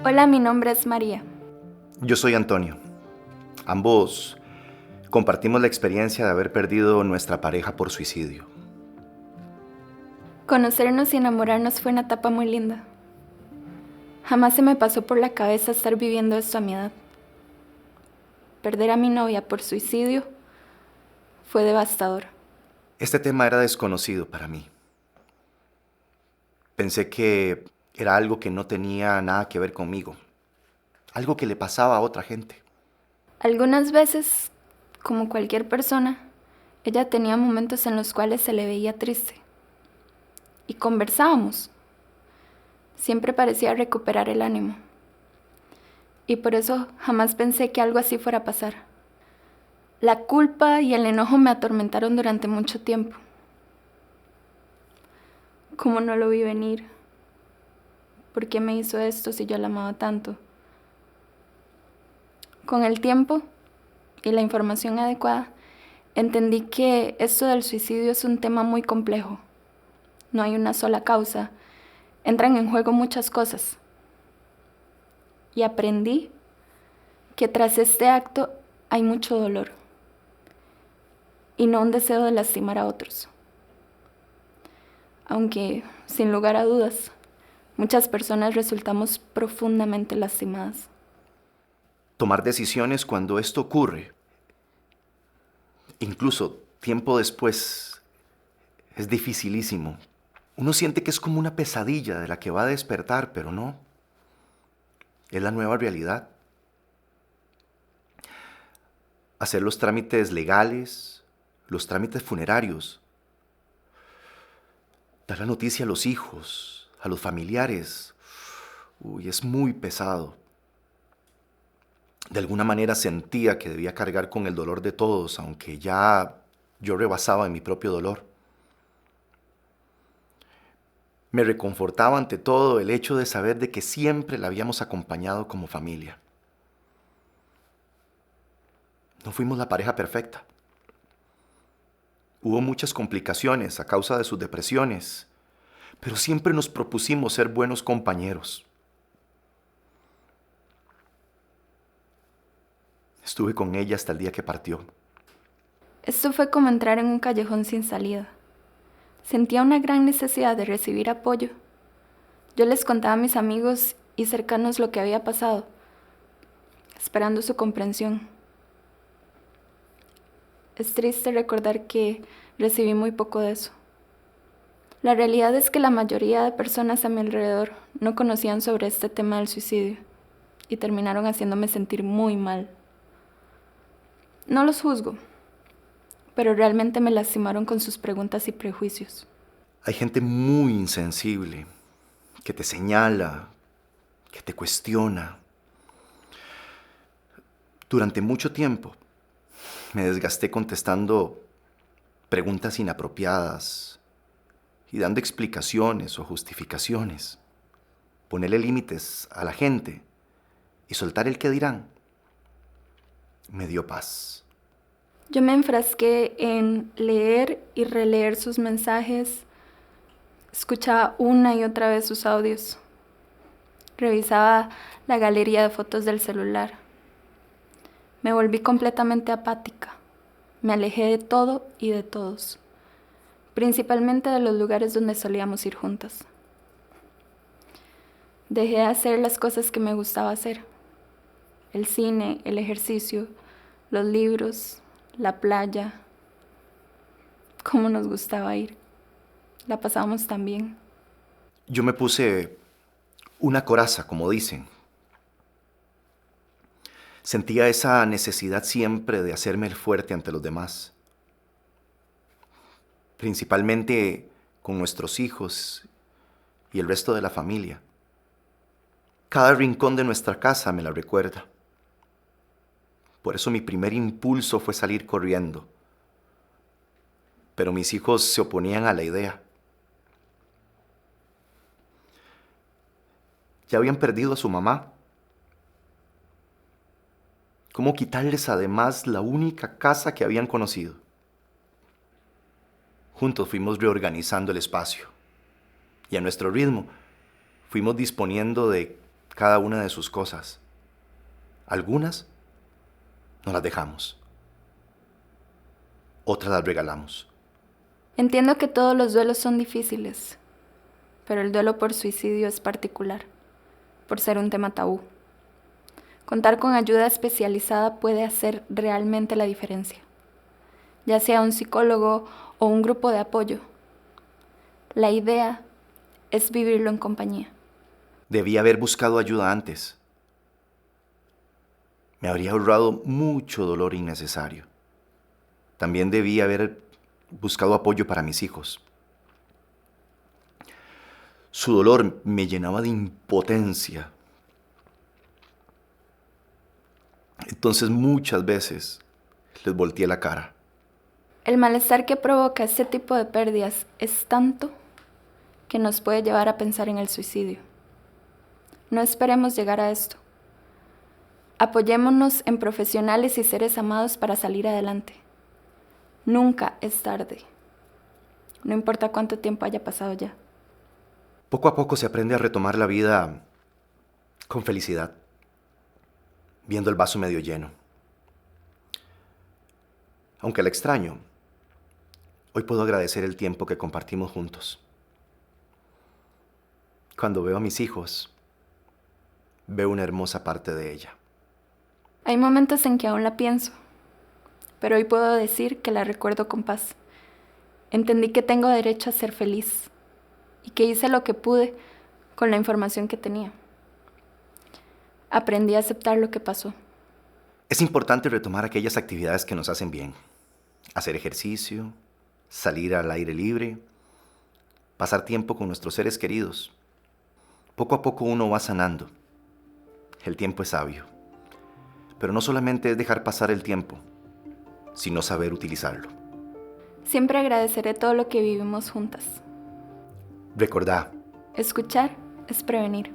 Hola, mi nombre es María. Yo soy Antonio. Ambos compartimos la experiencia de haber perdido nuestra pareja por suicidio. Conocernos y enamorarnos fue una etapa muy linda. Jamás se me pasó por la cabeza estar viviendo esto a mi edad. Perder a mi novia por suicidio fue devastador. Este tema era desconocido para mí. Pensé que era algo que no tenía nada que ver conmigo, algo que le pasaba a otra gente. Algunas veces, como cualquier persona, ella tenía momentos en los cuales se le veía triste. Y conversábamos. Siempre parecía recuperar el ánimo. Y por eso jamás pensé que algo así fuera a pasar. La culpa y el enojo me atormentaron durante mucho tiempo. ¿Cómo no lo vi venir? ¿Por qué me hizo esto si yo la amaba tanto? Con el tiempo y la información adecuada, entendí que esto del suicidio es un tema muy complejo. No hay una sola causa. Entran en juego muchas cosas. Y aprendí que tras este acto hay mucho dolor y no un deseo de lastimar a otros. Aunque, sin lugar a dudas, muchas personas resultamos profundamente lastimadas. Tomar decisiones cuando esto ocurre, incluso tiempo después, es dificilísimo. Uno siente que es como una pesadilla de la que va a despertar, pero no. Es la nueva realidad. Hacer los trámites legales, los trámites funerarios, dar la noticia a los hijos, a los familiares. Uy, es muy pesado. De alguna manera sentía que debía cargar con el dolor de todos, aunque ya yo rebasaba en mi propio dolor. Me reconfortaba ante todo el hecho de saber de que siempre la habíamos acompañado como familia. No fuimos la pareja perfecta. Hubo muchas complicaciones a causa de sus depresiones, pero siempre nos propusimos ser buenos compañeros. Estuve con ella hasta el día que partió. Esto fue como entrar en un callejón sin salida. Sentía una gran necesidad de recibir apoyo. Yo les contaba a mis amigos y cercanos lo que había pasado, esperando su comprensión. Es triste recordar que recibí muy poco de eso. La realidad es que la mayoría de personas a mi alrededor no conocían sobre este tema del suicidio y terminaron haciéndome sentir muy mal. No los juzgo, pero realmente me lastimaron con sus preguntas y prejuicios. Hay gente muy insensible que te señala, que te cuestiona. Durante mucho tiempo me desgasté contestando preguntas inapropiadas y dando explicaciones o justificaciones. Ponerle límites a la gente y soltar el qué dirán me dio paz. Yo me enfrasqué en leer y releer sus mensajes, escuchaba una y otra vez sus audios, revisaba la galería de fotos del celular. Me volví completamente apática. Me alejé de todo y de todos, principalmente de los lugares donde solíamos ir juntas. Dejé de hacer las cosas que me gustaba hacer: el cine, el ejercicio, los libros, la playa. Cómo nos gustaba ir. La pasábamos tan bien. Yo me puse una coraza, como dicen. Sentía esa necesidad siempre de hacerme el fuerte ante los demás, principalmente con nuestros hijos y el resto de la familia. Cada rincón de nuestra casa me la recuerda. Por eso mi primer impulso fue salir corriendo. Pero mis hijos se oponían a la idea. Ya habían perdido a su mamá. ¿Cómo quitarles además la única casa que habían conocido? Juntos fuimos reorganizando el espacio y a nuestro ritmo fuimos disponiendo de cada una de sus cosas. Algunas no las dejamos, otras las regalamos. Entiendo que todos los duelos son difíciles, pero el duelo por suicidio es particular, por ser un tema tabú. Contar con ayuda especializada puede hacer realmente la diferencia, ya sea un psicólogo o un grupo de apoyo. La idea es vivirlo en compañía. Debí haber buscado ayuda antes. Me habría ahorrado mucho dolor innecesario. También debí haber buscado apoyo para mis hijos. Su dolor me llenaba de impotencia. Entonces muchas veces les volteé la cara. El malestar que provoca este tipo de pérdidas es tanto que nos puede llevar a pensar en el suicidio. No esperemos llegar a esto. Apoyémonos en profesionales y seres amados para salir adelante. Nunca es tarde. No importa cuánto tiempo haya pasado ya. Poco a poco se aprende a retomar la vida con felicidad, viendo el vaso medio lleno. Aunque la extraño, hoy puedo agradecer el tiempo que compartimos juntos. Cuando veo a mis hijos, veo una hermosa parte de ella. Hay momentos en que aún la pienso, pero hoy puedo decir que la recuerdo con paz. Entendí que tengo derecho a ser feliz y que hice lo que pude con la información que tenía. Aprendí a aceptar lo que pasó. Es importante retomar aquellas actividades que nos hacen bien. Hacer ejercicio, salir al aire libre, pasar tiempo con nuestros seres queridos. Poco a poco uno va sanando. El tiempo es sabio. Pero no solamente es dejar pasar el tiempo, sino saber utilizarlo. Siempre agradeceré todo lo que vivimos juntas. Recordá, Escuchar es prevenir.